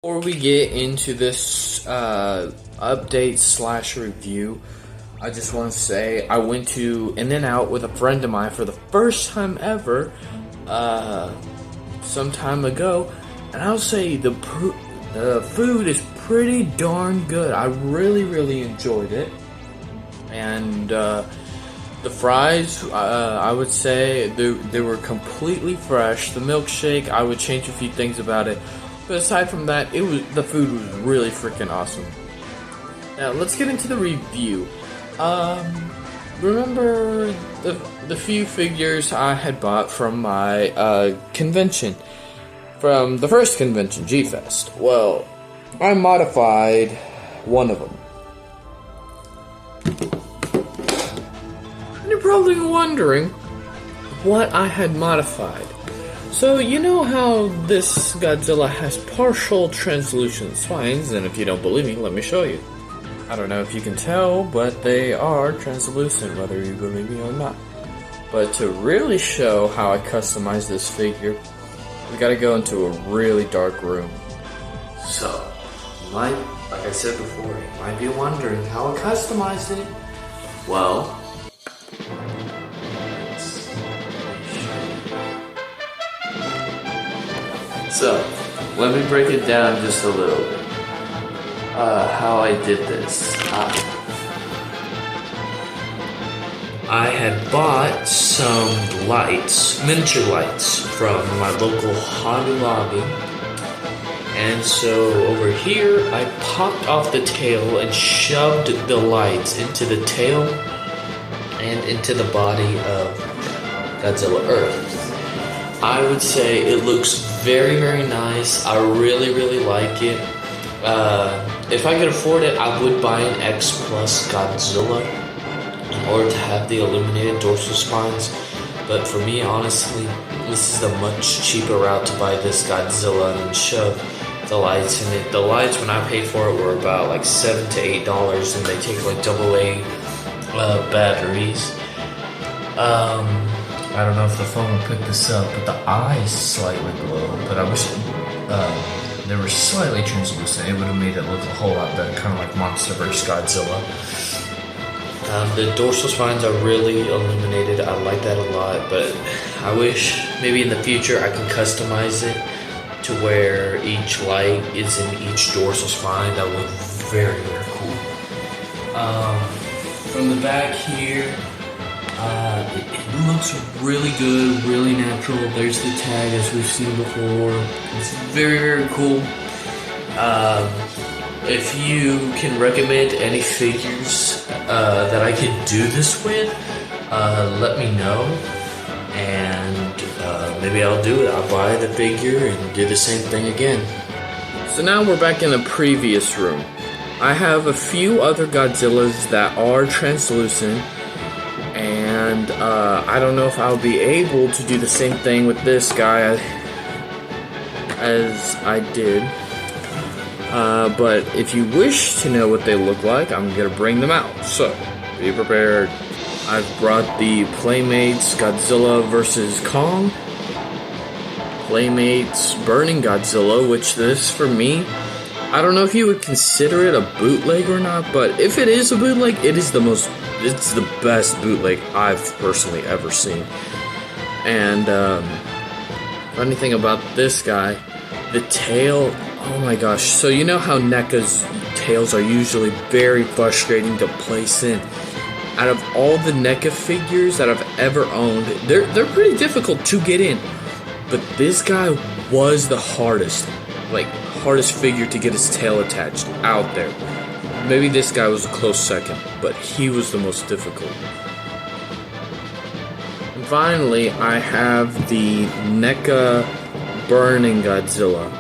Before we get into this update slash review, I just want to say I went to In-N-Out with a friend of mine for the first time ever some time ago, and I'll say the food is pretty darn good. I really enjoyed it, and the fries, I would say they were completely fresh. The milkshake, I would change a few things about it. But aside from that, the food was really freaking awesome. Now let's get into the review. Remember the few figures I had bought from my convention, from the first convention, G-Fest? Well, I modified one of them. And you're probably wondering what I had modified. So, you know how this Godzilla has partial translucent spines, and if you don't believe me, let me show you. I don't know if you can tell, but they are translucent, whether you believe me or not. But to really show how I customized this figure, we gotta go into a really dark room. So, like I said before, you might be wondering how I customized it. Well, so, let me break it down just a little bit. How I did this. I had bought some lights, miniature lights, from my local Hobby Lobby. And so over here, I popped off the tail and shoved the lights into the tail and into the body of Godzilla Earth. I would say it looks very nice. I really like it. If I could afford it, I would buy an X Plus Godzilla in order to have the illuminated dorsal spines. But for me, honestly, this is the much cheaper route to buy this Godzilla and shove the lights in it. The lights, when I paid for it, were about like $7 to $8, and they take like AA batteries. I don't know if the phone will pick this up, but the eyes slightly glow. But I wish they were slightly translucent. It would have made it look a whole lot better, kind of like MonsterVerse Godzilla. The dorsal spines are really illuminated. I like that a lot, but I wish maybe in the future I can customize it to where each light is in each dorsal spine. That would look very cool. From the back here, it looks really good, really natural. There's the tag as we've seen before. It's very cool. If you can recommend any figures that I could do this with, let me know, and maybe I'll do it. I'll buy the figure and do the same thing again. So now we're back in the previous room. I have a few other Godzillas that are translucent, and I don't know if I'll be able to do the same thing with this guy as I did. But if you wish to know what they look like, I'm going to bring them out. So, be prepared. I've brought the Playmates Godzilla vs. Kong. Playmates Burning Godzilla, which this, for me, I don't know if you would consider it a bootleg or not, but if it is a bootleg, it's the best bootleg I've personally ever seen. And funny thing about this guy, the tail, oh my gosh. So you know how NECA's tails are usually very frustrating to place in. Out of all the NECA figures that I've ever owned, they're pretty difficult to get in. But this guy was the hardest figure to get his tail attached out there. Maybe this guy was a close second, but he was the most difficult. And finally, I have the NECA Burning Godzilla.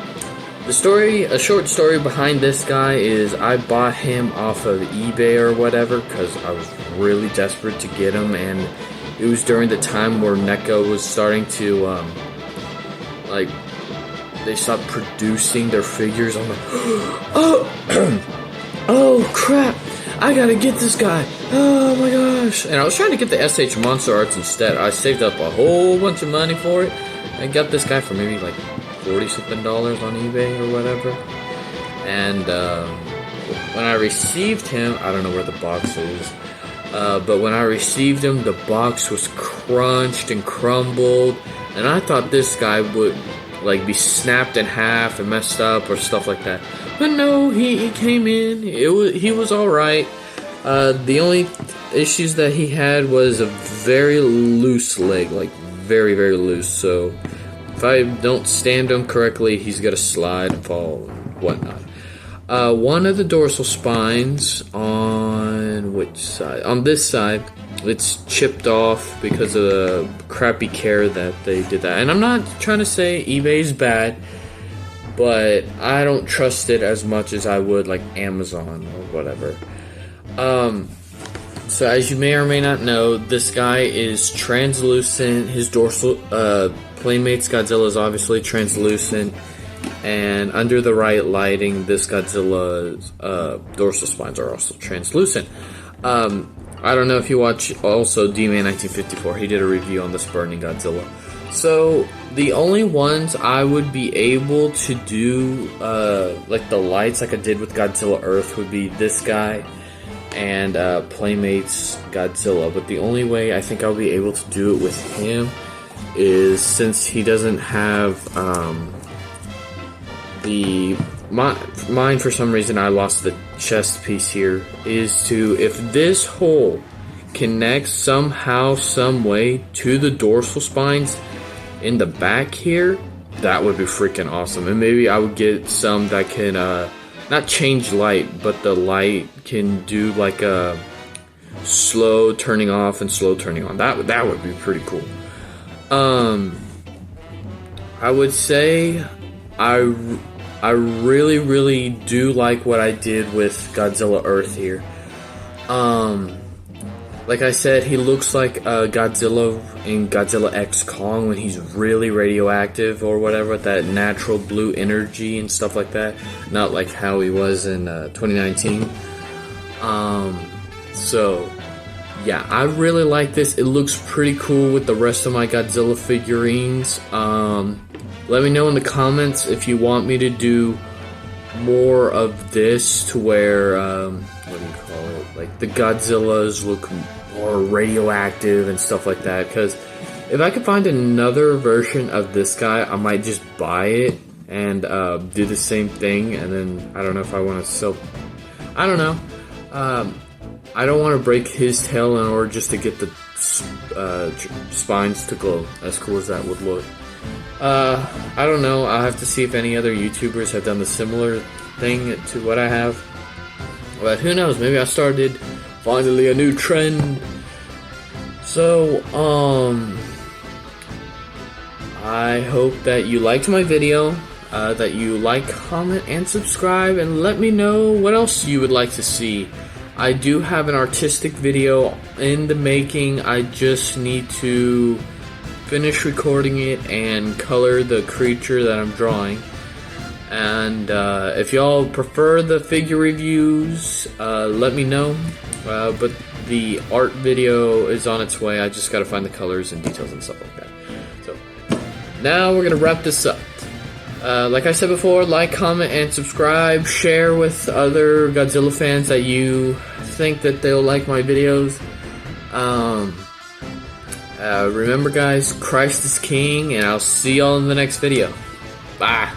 A short story behind this guy is I bought him off of eBay or whatever because I was really desperate to get him, and it was during the time where NECA was starting to, they stopped producing their figures. I'm like, oh crap, I gotta get this guy. Oh my gosh. And I was trying to get the SH Monster Arts instead. I saved up a whole bunch of money for it. I got this guy for maybe like $40-something on eBay or whatever. And when I received him, I don't know where the box is, but when I received him, the box was crunched and crumbled, and I thought this guy would like be snapped in half and messed up or stuff like that. But no, he came in. He was all right. The only issues that he had was a very loose leg, like very, very loose. So if I don't stand him correctly, he's gonna slide and fall and whatnot. One of the dorsal spines on which side? On this side, it's chipped off because of the crappy care that they did that. And I'm not trying to say eBay's bad, but I don't trust it as much as I would like Amazon or whatever. So as you may or may not know, this guy is translucent. His dorsal, Playmates Godzilla is obviously translucent. And under the right lighting, this Godzilla's dorsal spines are also translucent. I don't know if you watch also D-Man 1954. He did a review on this burning Godzilla. So the only ones I would be able to do, like the lights like I did with Godzilla Earth, would be this guy and Playmates Godzilla. But the only way I think I'll be able to do it with him is since he doesn't have mine for some reason I lost the chest piece here, is to, if this hole connects somehow, some way to the dorsal spines in the back here, that would be freaking awesome. And maybe I would get some that can not change light, but the light can do like a slow turning off and slow turning on. That would be pretty cool. I would say I really, really do like what I did with Godzilla Earth here. Like I said, he looks like Godzilla in Godzilla X Kong when he's really radioactive or whatever, that natural blue energy and stuff like that. Not like how he was in 2019. So, yeah, I really like this. It looks pretty cool with the rest of my Godzilla figurines. Let me know in the comments if you want me to do more of this to where, what do you call it? Like the Godzillas look more radioactive and stuff like that. Because if I could find another version of this guy, I might just buy it and do the same thing. And then I don't know if I want to sell. I don't know. I don't want to break his tail in order just to get the spines to glow. As cool as that would look. I don't know. I'll have to see if any other YouTubers have done the similar thing to what I have. But who knows? Maybe I started finally a new trend. So, I hope that you liked my video, that you like, comment, and subscribe, and let me know what else you would like to see. I do have an artistic video in the making. I just need to finish recording it and color the creature that I'm drawing. And if y'all prefer the figure reviews, let me know. But the art video is on its way. I just gotta find the colors and details and stuff like that. So now we're gonna wrap this up. Like I said before, like, comment, and subscribe. Share with other Godzilla fans that you think that they'll like my videos. Remember guys, Christ is King, and I'll see y'all in the next video. Bye.